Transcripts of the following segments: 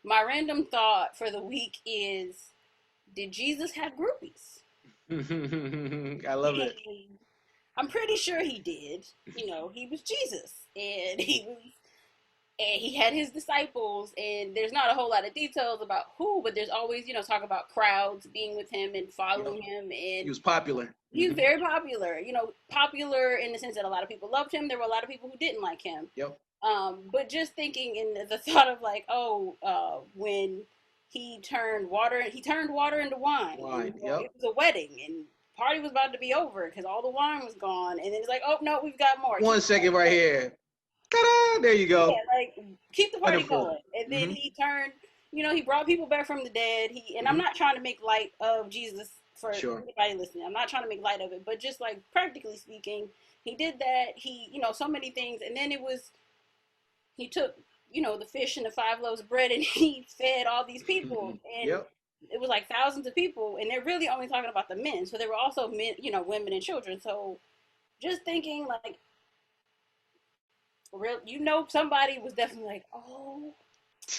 My random thought for the week is, did Jesus have groupies? I love it. And I'm pretty sure he did. You know, he was Jesus, and he had his disciples, and there's not a whole lot of details about who, but there's always, talk about crowds being with him and Yep. following him, He and was popular. he was very popular. Popular in the sense that a lot of people loved him. There were a lot of people who didn't like him. Yep. But just thinking in the thought of like, when he turned water into wine. And, Wine. Yep. it was a wedding, and party was about to be over because all the wine was gone. And then it's like, oh no, we've got more. One second right here. Ta-da! There you Yeah, go. like keep the party Wonderful. going. And then Hmm. he turned, he brought people back from the dead. And I'm Hmm. not trying to make light of Jesus for Sure. anybody listening. I'm not trying to make light of it, but just like practically speaking, he did that. He, so many things. And then he took, the fish and the five loaves of bread and he fed all these people. And Yep. it was like thousands of people. And they're really only talking about the men. So there were also men, women and children. So just thinking like, real, somebody was definitely like, oh,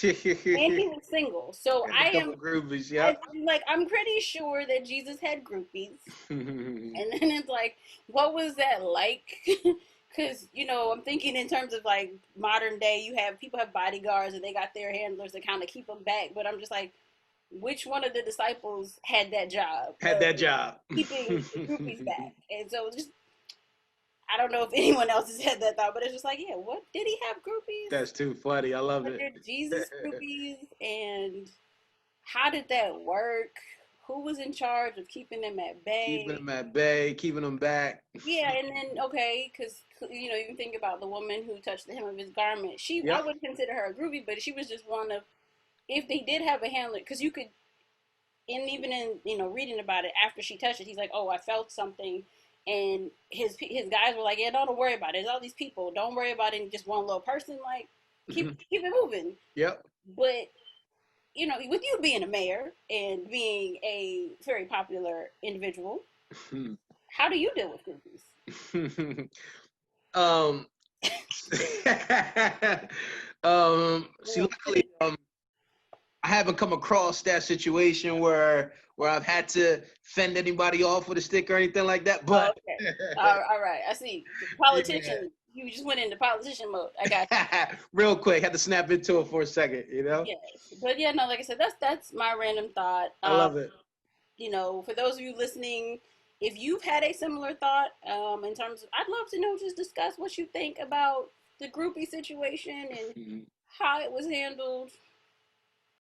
and he was single. So Got a couple groupies. Yep. I'm pretty sure that Jesus had groupies. And then it's like, what was that like? Because, I'm thinking in terms of like modern day, people have bodyguards and they got their handlers that kind of keep them back. But I'm just like, which one of the disciples had that job Had of that job. keeping groupies back? And so just, I don't know if anyone else has had that thought, but it's just like, yeah, what did he have groupies? That's too funny. I love Were it. there Jesus groupies? And how did that work? Who was in charge of keeping them at Keeping bay? them at bay, keeping them back. Yeah, and then okay, because you think about the woman who touched the hem of his garment. I Yep. wouldn't consider her a groupie, but she was just one of. If they did have a handler, because you could, and even in reading about it after she touched it, he's like, oh, I felt something, and his guys were like, yeah, don't worry about it. There's all these people. Don't worry about it. Just one little person. Like, keep it moving. Yep. But with you being a mayor and being a very popular individual, how do you deal with um, see, luckily, I haven't come across that situation where I've had to fend anybody off with a stick or anything like that. Oh, But okay. All right. I see. yeah. Politician. You just went into politician mode. I got Real quick, had to snap into it for a second, you know? you. Yes. But yeah, no, like I said, that's my random thought. I love it. For those of you listening, if you've had a similar thought, in terms of, I'd love to know, just discuss what you think about the groupie situation and Mhm. how it was handled.